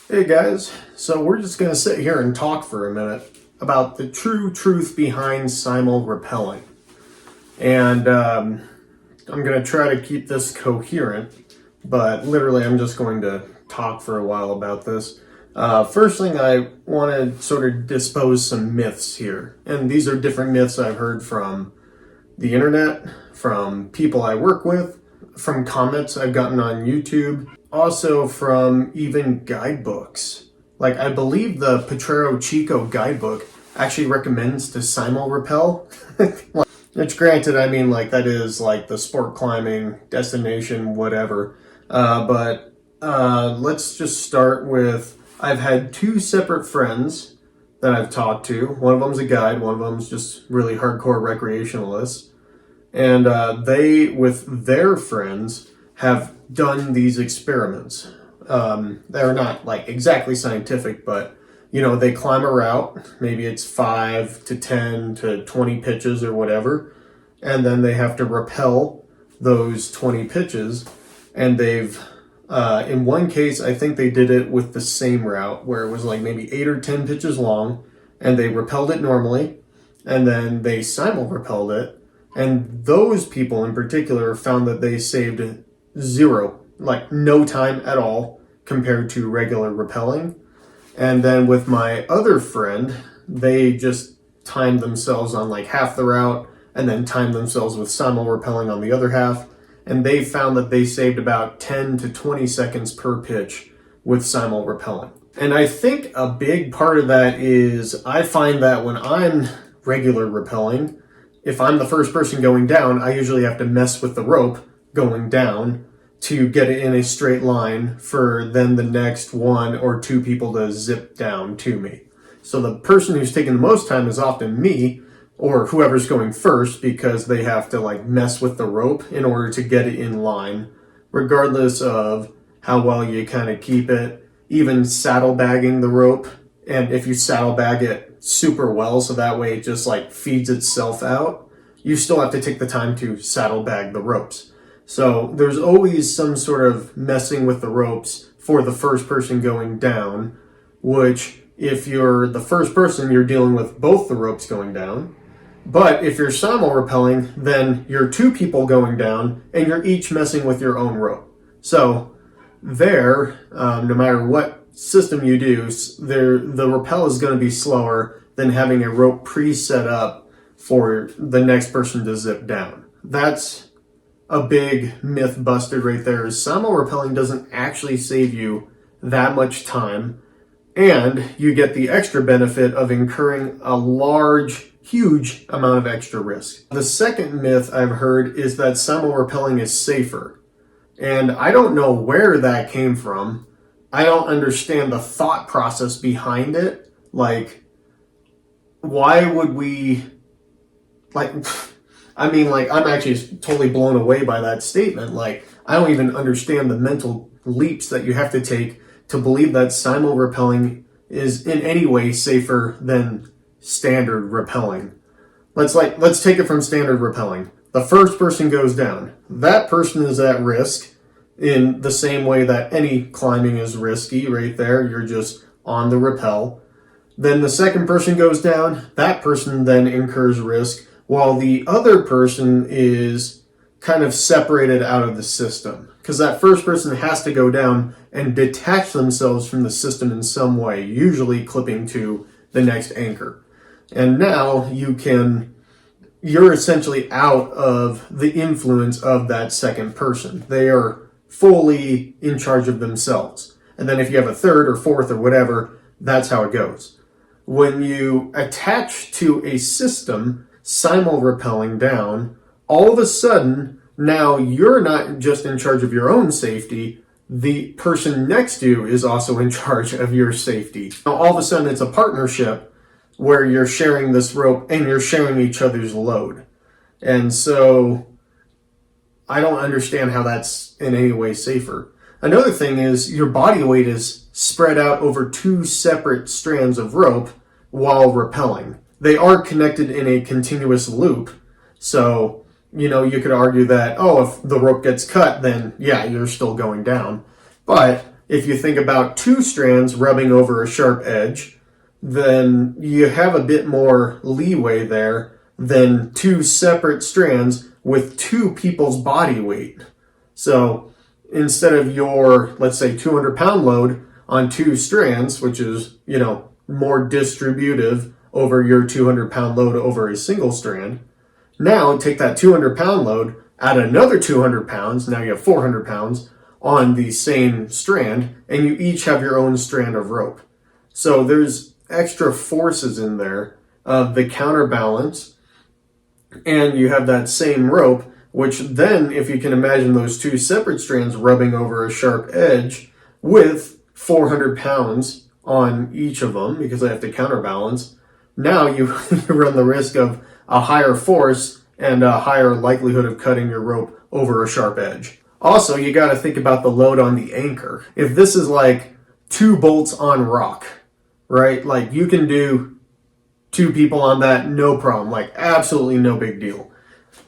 Hey guys, so we're just going to sit here and talk for a minute about the true truth behind simul rappelling. And I'm going to try to keep this coherent, but literally I'm just going to talk for a while about this. First thing, I want to sort of dispose some myths here. And these are different myths I've heard from the internet, from people I work with, from comments I've gotten on YouTube, also from even guidebooks. Like, I believe the Potrero Chico guidebook actually recommends to simul rappel. Which, granted, I mean, like, that is like the sport climbing destination, whatever. But let's just start with, I've had two separate friends that I've talked to. One of them's a guide, one of them's just really hardcore recreationalists. And they, with their friends, have done these experiments. They're not like exactly scientific, but they climb a route. Maybe it's 5 to 10 to 20 pitches or whatever, and then they have to rappel those 20 pitches. And they've, in one case, I think they did it with the same route where it was like maybe 8 or 10 pitches long, and they rappelled it normally, and then they simul rappelled it. And those people in particular found that they saved zero, like no time at all compared to regular rappelling. And then with my other friend, they just timed themselves on like half the route and then timed themselves with simul rappelling on the other half. And they found that they saved about 10 to 20 seconds per pitch with simul rappelling. And I think a big part of that is I find that when I'm regular rappelling, if I'm the first person going down, I usually have to mess with the rope going down to get it in a straight line for then the next one or two people to zip down to me. So the person who's taking the most time is often me or whoever's going first, because they have to like mess with the rope in order to get it in line, regardless of how well you kind of keep it. Even saddlebagging the rope, and if you saddlebag it super well so that way it just like feeds itself out, you still have to take the time to saddlebag the ropes. So there's always some sort of messing with the ropes for the first person going down, which if you're the first person, you're dealing with both the ropes going down. But if you're simul rappelling, then you're two people going down and you're each messing with your own rope. So there, no matter what system you do, the rappel is going to be slower than having a rope pre-set up for the next person to zip down. That's a big myth busted right there. Is simul rappelling doesn't actually save you that much time, and you get the extra benefit of incurring a huge amount of extra risk. The second myth I've heard is that simul rappelling is safer. And I don't know where that came from. I don't understand the thought process behind it. Like, why would we, like, I mean, like, I'm actually totally blown away by that statement. Like, I don't even understand the mental leaps that you have to take to believe that simul rappelling is in any way safer than standard rappelling. Let's take it from standard rappelling. The first person goes down. That person is at risk in the same way that any climbing is risky right there. You're just on the rappel. Then the second person goes down. That person then incurs risk, while the other person is kind of separated out of the system. Because that first person has to go down and detach themselves from the system in some way, usually clipping to the next anchor. And now you're essentially out of the influence of that second person. They are fully in charge of themselves. And then if you have a third or fourth or whatever, that's how it goes. When you attach to a system simul rappelling down, all of a sudden, now you're not just in charge of your own safety, the person next to you is also in charge of your safety. Now, all of a sudden, it's a partnership where you're sharing this rope and you're sharing each other's load. And so I don't understand how that's in any way safer. Another thing is your body weight is spread out over two separate strands of rope while rappelling. They are connected in a continuous loop. So, you could argue that, if the rope gets cut, then yeah, you're still going down. But if you think about two strands rubbing over a sharp edge, then you have a bit more leeway there than two separate strands with two people's body weight. So instead of your, let's say, 200-pound load on two strands, which is, more distributive over your 200-pound load over a single strand, now take that 200-pound load, add another 200 pounds, now you have 400 pounds on the same strand, and you each have your own strand of rope. So there's extra forces in there of the counterbalance, and you have that same rope, which then, if you can imagine those two separate strands rubbing over a sharp edge with 400 pounds on each of them, because they have to counterbalance, now you run the risk of a higher force and a higher likelihood of cutting your rope over a sharp edge. Also, you got to think about the load on the anchor. If this is like two bolts on rock, right? Like you can do two people on that, no problem. Like absolutely no big deal.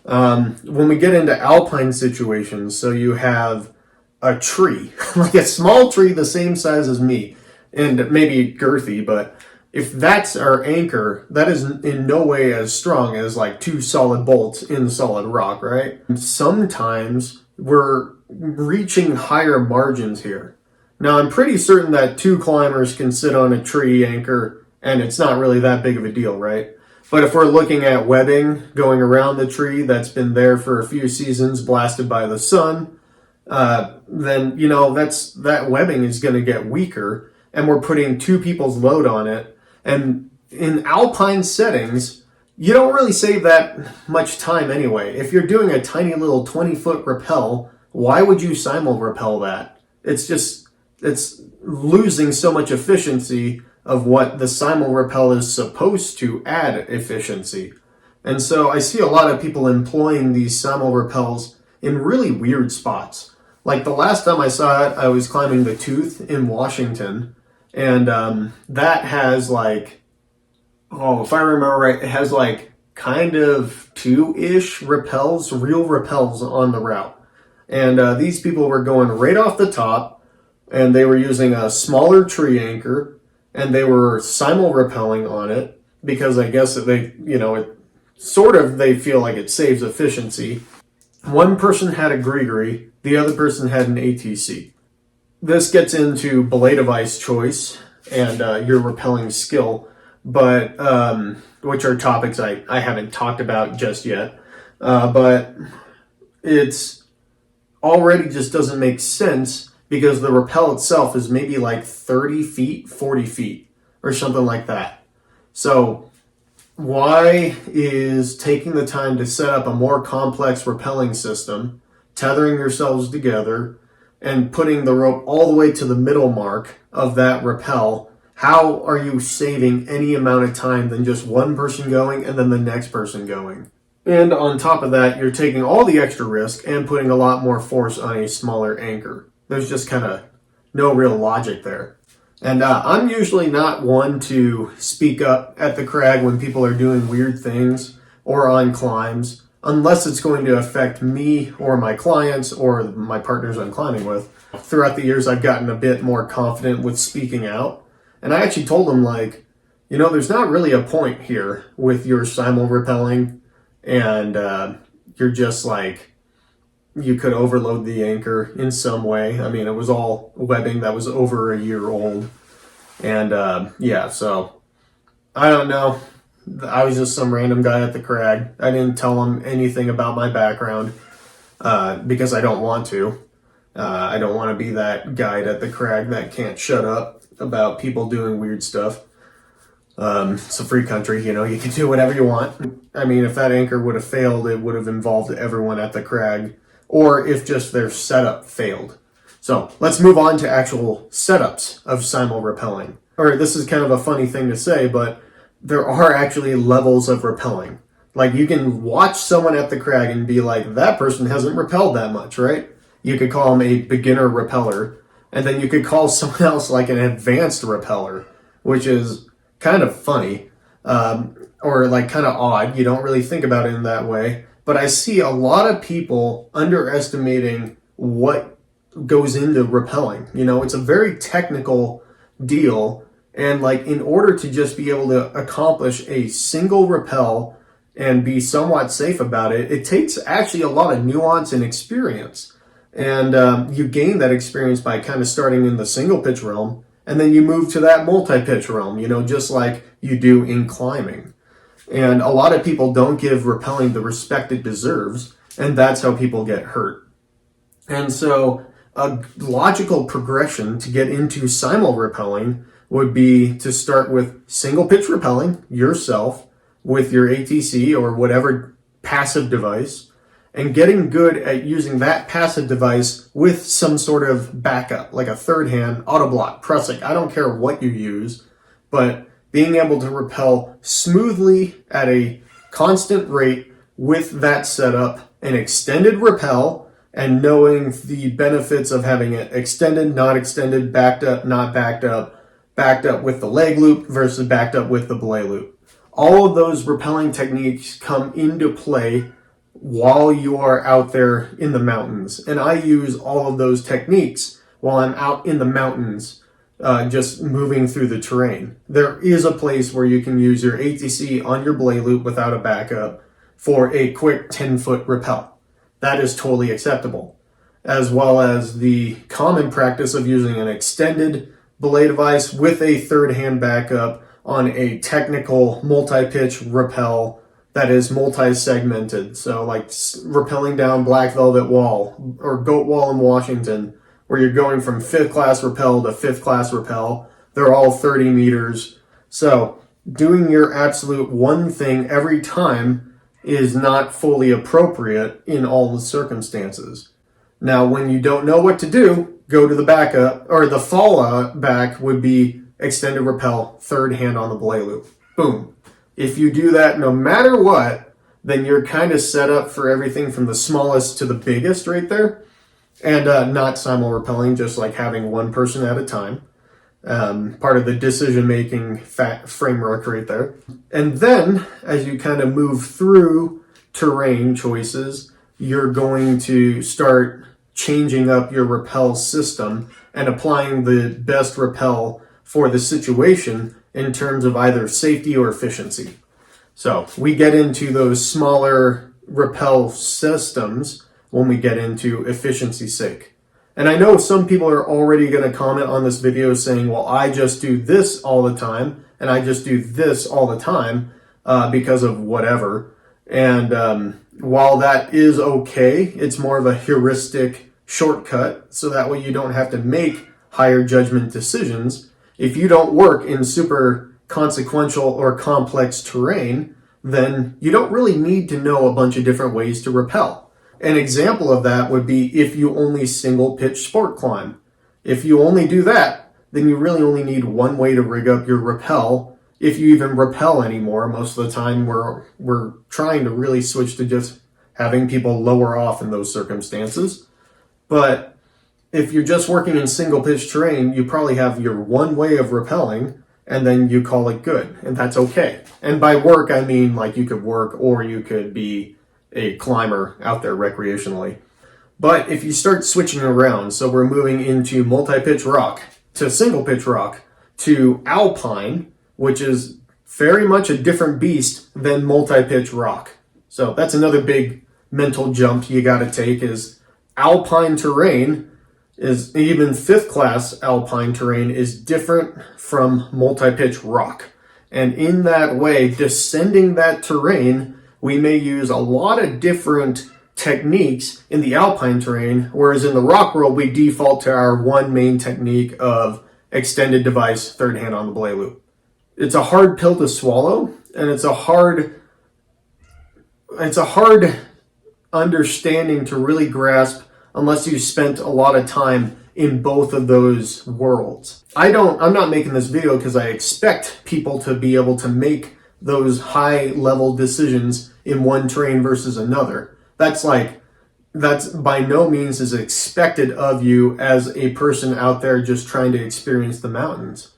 When we get into alpine situations, so you have a tree, like a small tree the same size as me, and maybe girthy, but if that's our anchor, that is in no way as strong as like two solid bolts in solid rock, right? Sometimes we're reaching higher margins here. Now, I'm pretty certain that two climbers can sit on a tree anchor and it's not really that big of a deal, right? But if we're looking at webbing going around the tree that's been there for a few seasons, blasted by the sun, then, that webbing is going to get weaker, and we're putting two people's load on it. And in alpine settings, you don't really save that much time anyway. If you're doing a tiny little 20-foot rappel, why would you simul rappel that? It's losing so much efficiency of what the simul rappel is supposed to add efficiency. And so I see a lot of people employing these simul rappels in really weird spots. Like the last time I saw it, I was climbing the Tooth in Washington, and that has like, if I remember right, it has like kind of two-ish rappels, real rappels on the route. And these people were going right off the top, and they were using a smaller tree anchor, and they were simul rappelling on it because I guess they feel like it saves efficiency. One person had a Grigori, the other person had an ATC. This gets into belay device choice and your rappelling skill, but which are topics I haven't talked about just yet. But it's already just doesn't make sense because the rappel itself is maybe like 30 feet, 40 feet, or something like that. So why is taking the time to set up a more complex rappelling system, tethering yourselves together, and putting the rope all the way to the middle mark of that rappel, how are you saving any amount of time than just one person going and then the next person going? And on top of that, you're taking all the extra risk and putting a lot more force on a smaller anchor. There's just kind of no real logic there. And I'm usually not one to speak up at the crag when people are doing weird things or on climbs, unless it's going to affect me or my clients or my partners I'm climbing with. Throughout the years, I've gotten a bit more confident with speaking out. And I actually told them, there's not really a point here with your simul rappelling, and you're just you could overload the anchor in some way. I mean, it was all webbing that was over a year old. And so I don't know. I was just some random guy at the crag. I didn't tell them anything about my background because I don't want to. I don't want to be that guide at the crag that can't shut up about people doing weird stuff. It's a free country, you can do whatever you want. I mean, if that anchor would have failed, it would have involved everyone at the crag, or if just their setup failed. So let's move on to actual setups of simul rappelling. All right, this is kind of a funny thing to say, but there are actually levels of rappelling. Like you can watch someone at the crag and be like, that person hasn't rappelled that much, right? You could call them a beginner rappeller, and then you could call someone else like an advanced rappeller, which is kind of funny, or kind of odd. You don't really think about it in that way. But I see a lot of people underestimating what goes into rappelling. You know, it's a very technical deal. And like, in order to just be able to accomplish a single rappel and be somewhat safe about it, it takes actually a lot of nuance and experience. And you gain that experience by kind of starting in the single pitch realm, and then you move to that multi-pitch realm, you know, just like you do in climbing. And a lot of people don't give rappelling the respect it deserves, and that's how people get hurt. And so a logical progression to get into simul rappelling would be to start with single pitch rappelling yourself with your ATC or whatever passive device, and getting good at using that passive device with some sort of backup, like a third hand, auto block, pressing. I don't care what you use, but being able to rappel smoothly at a constant rate with that setup, an extended rappel, and knowing the benefits of having it extended, not extended, backed up, not backed up with the leg loop versus backed up with the belay loop. All of those rappelling techniques come into play while you are out there in the mountains. And I use all of those techniques while I'm out in the mountains, just moving through the terrain. There is a place where you can use your ATC on your belay loop without a backup for a quick 10-foot rappel. That is totally acceptable. As well as the common practice of using an extended belay device with a third hand backup on a technical multi-pitch rappel that is multi-segmented. So like rappelling down Black Velvet Wall or Goat Wall in Washington, where you're going from 5th class rappel to 5th class rappel. They're all 30 meters. So doing your absolute one thing every time is not fully appropriate in all the circumstances. Now, when you don't know what to do, go to the backup, or the fall back would be extended rappel, third hand on the belay loop. Boom. If you do that no matter what, then you're kind of set up for everything from the smallest to the biggest right there. And not simul rappelling, just like having one person at a time. Part of the decision-making framework right there. And then, as you kind of move through terrain choices, you're going to start changing up your rappel system and applying the best rappel for the situation in terms of either safety or efficiency. So we get into those smaller rappel systems when we get into efficiency's sake. And I know some people are already going to comment on this video saying, well, I just do this all the time, and I just do this all the time because of whatever. And while that is okay, it's more of a heuristic shortcut, so that way you don't have to make higher judgment decisions. If you don't work in super consequential or complex terrain, then you don't really need to know a bunch of different ways to rappel. An example of that would be if you only single pitch sport climb. If you only do that, then you really only need one way to rig up your rappel. If you even rappel anymore, most of the time we're trying to really switch to just having people lower off in those circumstances. But if you're just working in single pitch terrain, you probably have your one way of rappelling, and then you call it good, and that's okay. And by work, I mean like you could work or you could be a climber out there recreationally. But if you start switching around, so we're moving into multi-pitch rock to single pitch rock to alpine, which is very much a different beast than multi-pitch rock. So that's another big mental jump you got to take is alpine terrain is even 5th class alpine terrain is different from multi-pitch rock. And in that way, descending that terrain, we may use a lot of different techniques in the alpine terrain, whereas in the rock world, we default to our one main technique of extended device, third hand on the belay loop. It's a hard pill to swallow, and it's a hard understanding to really grasp unless you spent a lot of time in both of those worlds. I'm not making this video because I expect people to be able to make those high level decisions in one terrain versus another. That's by no means is expected of you as a person out there just trying to experience the mountains.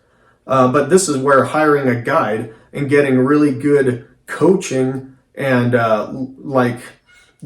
But this is where hiring a guide and getting really good coaching and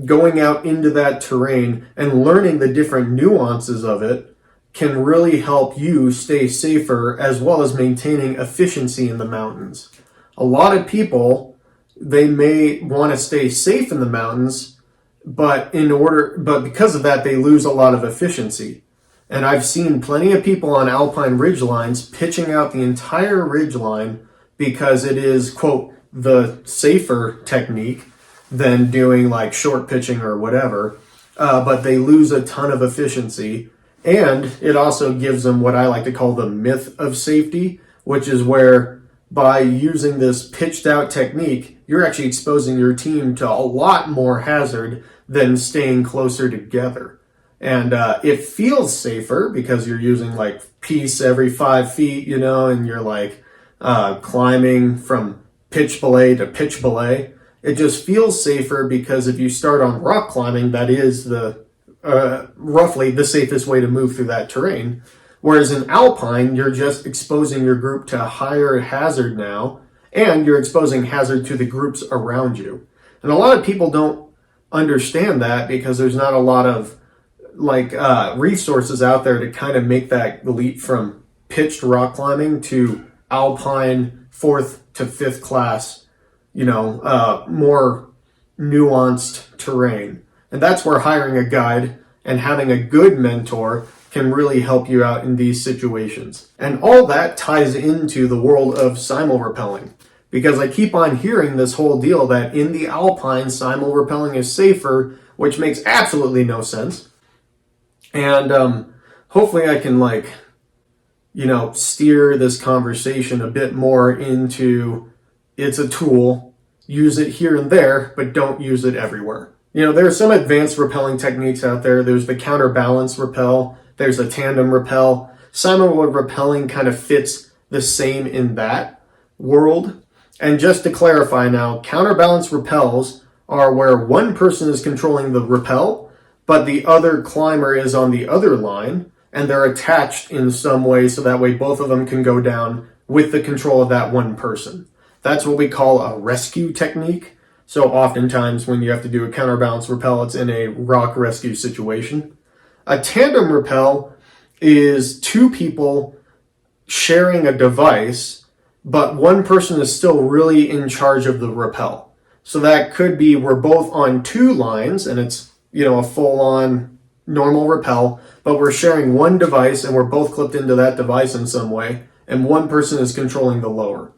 going out into that terrain and learning the different nuances of it can really help you stay safer, as well as maintaining efficiency in the mountains. A lot of people, they may want to stay safe in the mountains, but because of that, they lose a lot of efficiency. And I've seen plenty of people on alpine ridgelines pitching out the entire ridgeline because it is, quote, the safer technique than doing like short pitching or whatever. But they lose a ton of efficiency. And it also gives them what I like to call the myth of safety, which is where by using this pitched out technique, you're actually exposing your team to a lot more hazard than staying closer together. And it feels safer because you're using like piece every 5 feet, and you're like climbing from pitch belay to pitch belay. It just feels safer because if you start on rock climbing, that is the roughly the safest way to move through that terrain. Whereas in alpine, you're just exposing your group to higher hazard now, and you're exposing hazard to the groups around you. And a lot of people don't understand that because there's not a lot of resources out there to kind of make that leap from pitched rock climbing to alpine 4th to 5th class, more nuanced terrain. And that's where hiring a guide and having a good mentor can really help you out in these situations. And all that ties into the world of simul rappelling, because I keep on hearing this whole deal that in the alpine, simul rappelling is safer, which makes absolutely no sense. And hopefully I can steer this conversation a bit more into it's a tool, use it here and there, but don't use it everywhere. There are some advanced rappelling techniques out there. There's the counterbalance rappel. There's a tandem rappel. Simul rappelling kind of fits the same in that world. And just to clarify now, counterbalance rappels are where one person is controlling the rappel, but the other climber is on the other line, and they're attached in some way so that way both of them can go down with the control of that one person. That's what we call a rescue technique. So oftentimes when you have to do a counterbalance rappel, it's in a rock rescue situation. A tandem rappel is two people sharing a device, but one person is still really in charge of the rappel. So that could be we're both on two lines and it's a full-on normal rappel, but we're sharing one device and we're both clipped into that device in some way, and one person is controlling the lower.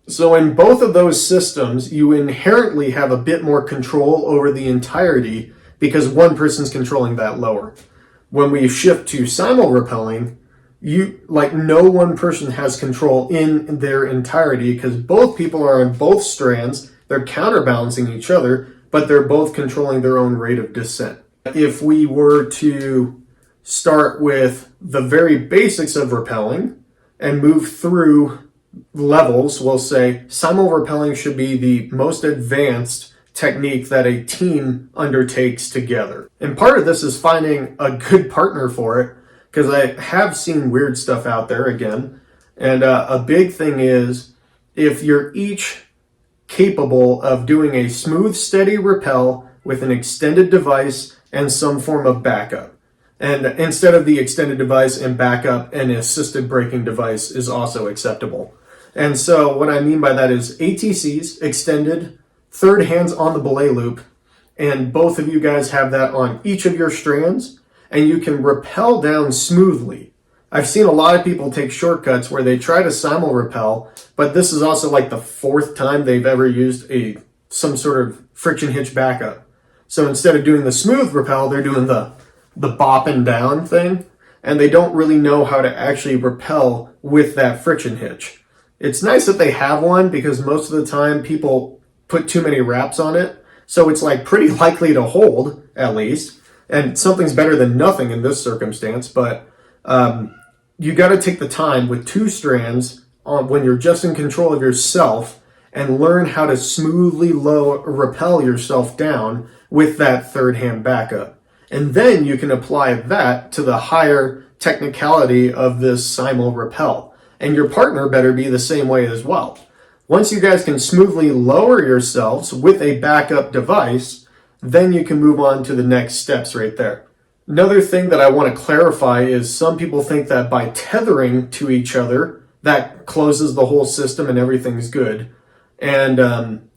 So in both of those systems, you inherently have a bit more control over the entirety because one person's controlling that lower. When we shift to simul rappelling, no one person has control in their entirety because both people are on both strands, they're counterbalancing each other, but they're both controlling their own rate of descent. If we were to start with the very basics of rappelling and move through levels, we'll say simul rappelling should be the most advanced technique that a team undertakes together. And part of this is finding a good partner for it, because I have seen weird stuff out there again. And a big thing is if you're each capable of doing a smooth, steady rappel with an extended device and some form of backup. And instead of the extended device and backup, an assisted braking device is also acceptable. And so what I mean by that is ATCs, extended, third hands on the belay loop, and both of you guys have that on each of your strands, and you can rappel down smoothly. I've seen a lot of people take shortcuts where they try to simul rappel, but this is also like the fourth time they've ever used some sort of friction hitch backup. So instead of doing the smooth rappel, they're doing the bopping down thing, and they don't really know how to actually rappel with that friction hitch. It's nice that they have one because most of the time people put too many wraps on it, so it's like pretty likely to hold, at least, and something's better than nothing in this circumstance, but you got to take the time with two strands when you're just in control of yourself and learn how to smoothly rappel yourself down with that third hand backup. And then you can apply that to the higher technicality of this simul rappel. And your partner better be the same way as well. Once you guys can smoothly lower yourselves with a backup device, then you can move on to the next steps right there. Another thing that I want to clarify is some people think that by tethering to each other, that closes the whole system and everything's good. And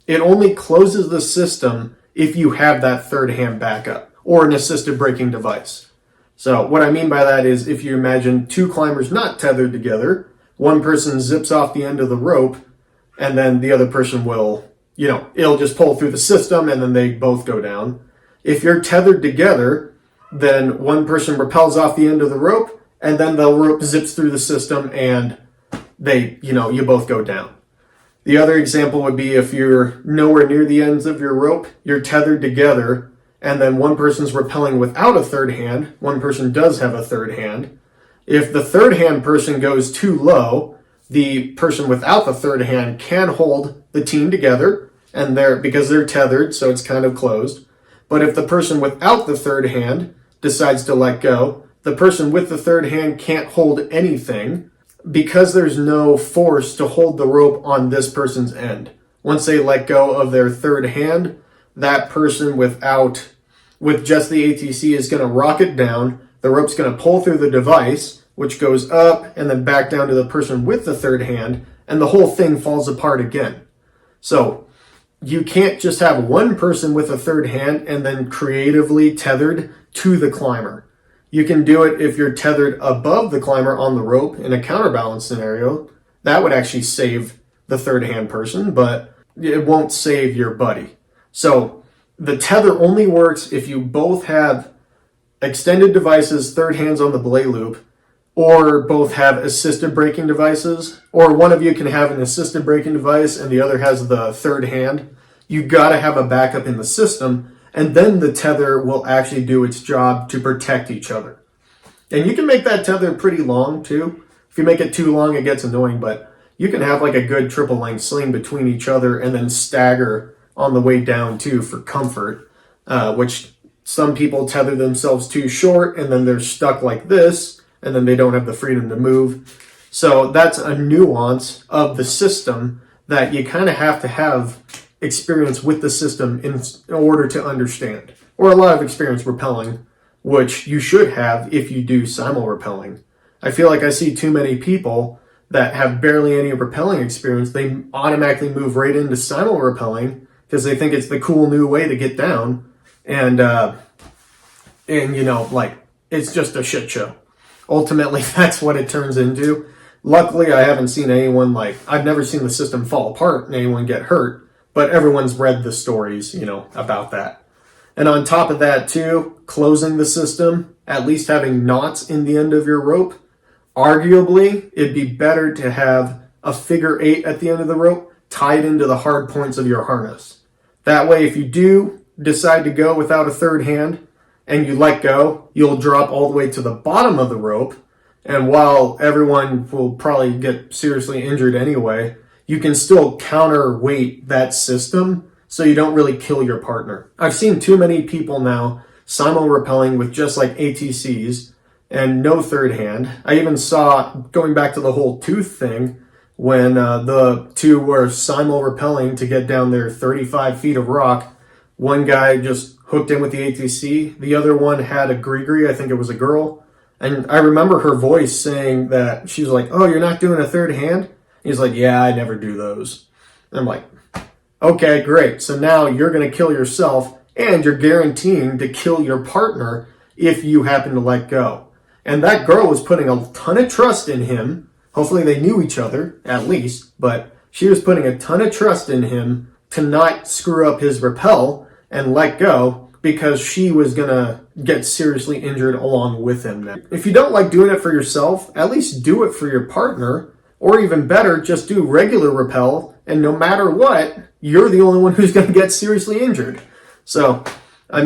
it only closes the system if you have that third hand backup or an assisted braking device. So what I mean by that is if you imagine two climbers not tethered together, one person zips off the end of the rope and then the other person will, it'll just pull through the system and then they both go down. If you're tethered together, then one person rappels off the end of the rope and then the rope zips through the system and you both go down. The other example would be if you're nowhere near the ends of your rope, you're tethered together, and then one person's rappelling without a third hand, one person does have a third hand. If the third hand person goes too low, the person without the third hand can hold the team together, and because they're tethered, so it's kind of closed. But if the person without the third hand decides to let go, the person with the third hand can't hold anything, because there's no force to hold the rope on this person's end. Once they let go of their third hand, that person with just the ATC is going to rocket down. The rope's going to pull through the device, which goes up and then back down to the person with the third hand, and the whole thing falls apart again. So you can't just have one person with a third hand and then creatively tethered to the climber. You can do it if you're tethered above the climber on the rope in a counterbalance scenario. That would actually save the third hand person, but it won't save your buddy. So the tether only works if you both have extended devices, third hands on the belay loop, or both have assisted braking devices, or one of you can have an assisted braking device and the other has the third hand. You gotta have a backup in the system, and then the tether will actually do its job to protect each other. And you can make that tether pretty long too. If you make it too long, it gets annoying, but you can have like a good triple length sling between each other and then stagger on the way down too for comfort, which some people tether themselves too short and then they're stuck like this and then they don't have the freedom to move. So that's a nuance of the system that you kind of have experience with the system in order to understand, or a lot of experience rappelling, which you should have if you do simul rappelling. I feel like I see too many people that have barely any rappelling experience. They automatically move right into simul rappelling because they think it's the cool new way to get down, and it's just a shit show. Ultimately, that's what it turns into. Luckily, I haven't seen anyone I've never seen the system fall apart and anyone get hurt. But everyone's read the stories, about that. And on top of that too, closing the system, at least having knots in the end of your rope, arguably it'd be better to have a figure 8 at the end of the rope tied into the hard points of your harness. That way, if you do decide to go without a third hand and you let go, you'll drop all the way to the bottom of the rope. And while everyone will probably get seriously injured anyway, you can still counterweight that system so you don't really kill your partner. I've seen too many people now simul rappelling with just like ATCs and no third hand. I even saw, going back to the whole tooth thing, when the two were simul rappelling to get down their 35 feet of rock, one guy just hooked in with the ATC. The other one had a gree-gree, I think it was a girl. And I remember her voice saying that she was like, "Oh, you're not doing a third hand?" He's like, "Yeah, I never do those." And I'm like, okay, great. So now you're going to kill yourself and you're guaranteeing to kill your partner if you happen to let go. And that girl was putting a ton of trust in him. Hopefully they knew each other, at least. But she was putting a ton of trust in him to not screw up his rappel and let go because she was going to get seriously injured along with him. If you don't like doing it for yourself, at least do it for your partner. Or even better, just do regular rappel, and no matter what, you're the only one who's going to get seriously injured. So, I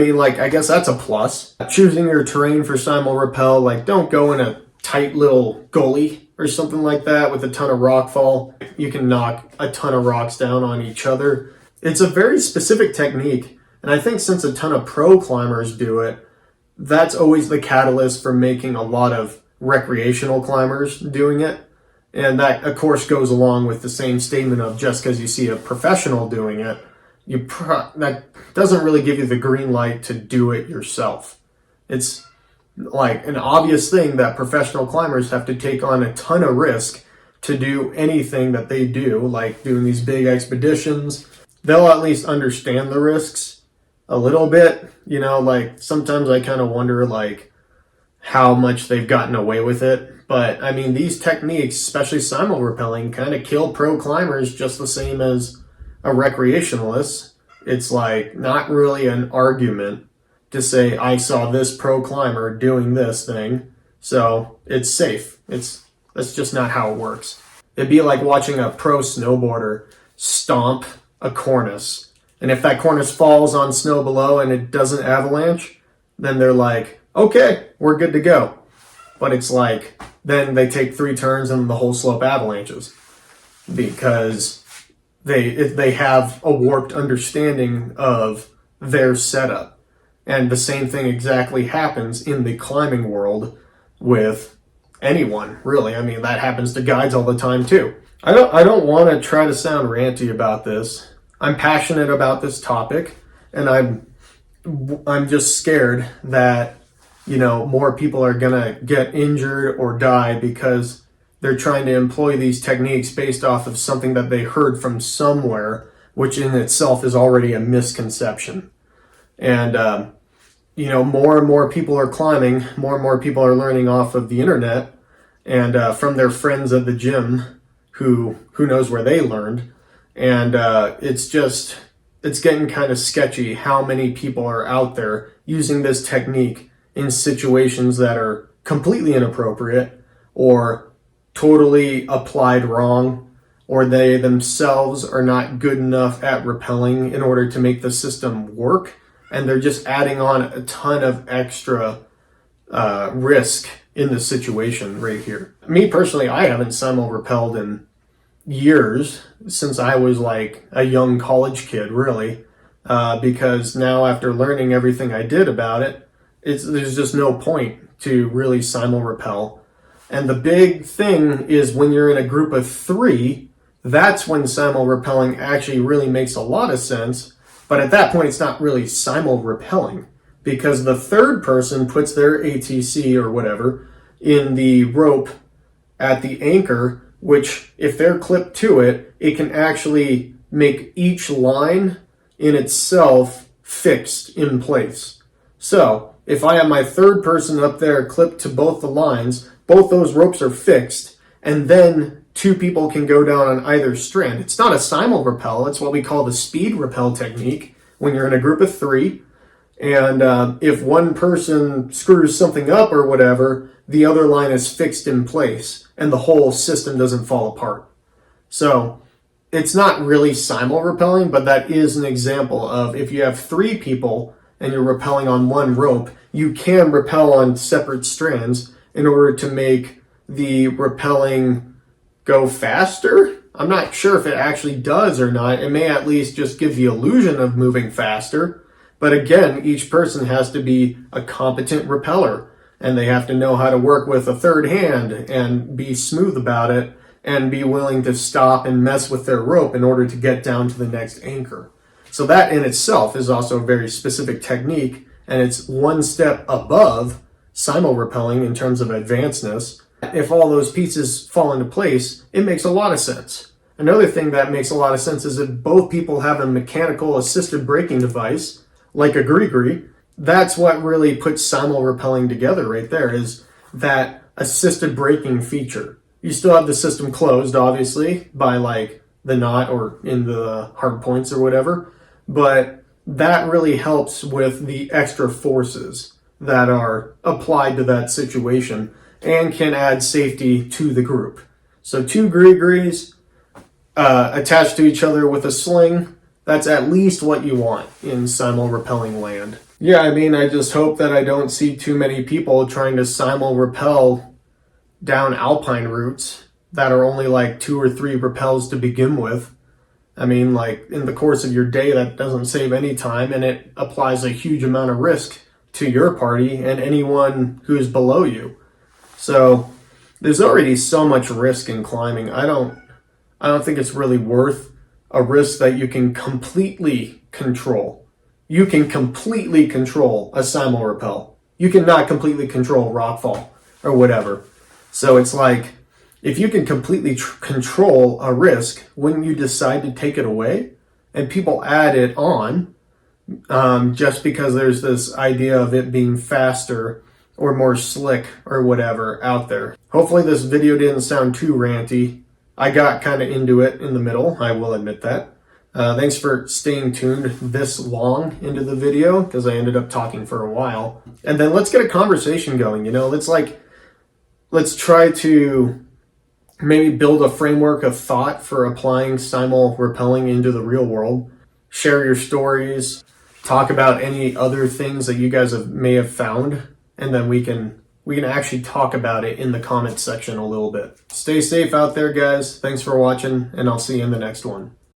guess that's a plus. Choosing your terrain for simul rappel, don't go in a tight little gully or something like that with a ton of rock fall. You can knock a ton of rocks down on each other. It's a very specific technique, and I think since a ton of pro climbers do it, that's always the catalyst for making a lot of recreational climbers doing it. And that, of course, goes along with the same statement of just because you see a professional doing it, that doesn't really give you the green light to do it yourself. It's like an obvious thing that professional climbers have to take on a ton of risk to do anything that they do, like doing these big expeditions. They'll at least understand the risks a little bit, like sometimes I kind of wonder like how much they've gotten away with it. But I mean, these techniques, especially simul rappelling, kind of kill pro climbers just the same as a recreationalist. It's like not really an argument to say, I saw this pro climber doing this thing, so it's safe. That's just not how it works. It'd be like watching a pro snowboarder stomp a cornice. And if that cornice falls on snow below and it doesn't avalanche, then they're like, okay, we're good to go. But it's like, then they take 3 turns and the whole slope avalanches because they have a warped understanding of their setup. And the same thing exactly happens in the climbing world with anyone, really. I mean, that happens to guides all the time too. I don't want to try to sound ranty about this. I'm passionate about this topic, and I'm just scared that, more people are gonna get injured or die because they're trying to employ these techniques based off of something that they heard from somewhere, which in itself is already a misconception. And more and more people are climbing, more and more people are learning off of the internet and from their friends at the gym who knows where they learned. And it's getting kind of sketchy how many people are out there using this technique in situations that are completely inappropriate or totally applied wrong, or they themselves are not good enough at rappelling in order to make the system work. And they're just adding on a ton of extra risk in the situation right here. Me personally, I haven't simul rappelled in years, since I was like a young college kid, really, because now after learning everything I did about it, there's just no point to really simul rappel. And the big thing is when you're in a group of 3, that's when simul rappelling actually really makes a lot of sense. But at that point, it's not really simul rappelling because the third person puts their ATC or whatever in the rope at the anchor, which if they're clipped to it, it can actually make each line in itself fixed in place. So if I have my third person up there clipped to both the lines, both those ropes are fixed, and then 2 people can go down on either strand. It's not a simul rappel. It's what we call the speed rappel technique when you're in a group of 3. And if one person screws something up or whatever, the other line is fixed in place and the whole system doesn't fall apart. So it's not really simul rappelling, but that is an example of if you have 3 people and you're rappelling on one rope, you can rappel on separate strands in order to make the rappelling go faster. I'm not sure if it actually does or not. It may at least just give the illusion of moving faster. But again, each person has to be a competent rappeller, and they have to know how to work with a third hand and be smooth about it and be willing to stop and mess with their rope in order to get down to the next anchor. So that in itself is also a very specific technique, and it's one step above simul rappelling in terms of advancedness. If all those pieces fall into place, it makes a lot of sense. Another thing that makes a lot of sense is if both people have a mechanical assisted braking device, like a gree-gree, that's what really puts simul rappelling together right there, is that assisted braking feature. You still have the system closed, obviously, by like the knot or in the hard points or whatever, but that really helps with the extra forces that are applied to that situation and can add safety to the group. So 2 gree-grees attached to each other with a sling, that's at least what you want in simul rappelling land. Yeah, I mean, I just hope that I don't see too many people trying to simul rappel down alpine routes that are only like 2 or 3 rappels to begin with. I mean, like in the course of your day, that doesn't save any time, and it applies a huge amount of risk to your party and anyone who is below you. So there's already so much risk in climbing. I don't think it's really worth a risk that you can completely control. You can completely control a simul repel. You cannot completely control rockfall or whatever. So it's like, if you can completely control a risk, wouldn't you decide to take it away? And people add it on just because there's this idea of it being faster or more slick or whatever out there. Hopefully this video didn't sound too ranty. I got kind of into it in the middle, I will admit that. Thanks for staying tuned this long into the video, because I ended up talking for a while. And then let's get a conversation going, let's try to maybe build a framework of thought for applying simul rappelling into the real world. Share your stories, talk about any other things that you guys may have found, and then we can actually talk about it in the comments section a little bit. Stay safe out there, guys. Thanks for watching, and I'll see you in the next one.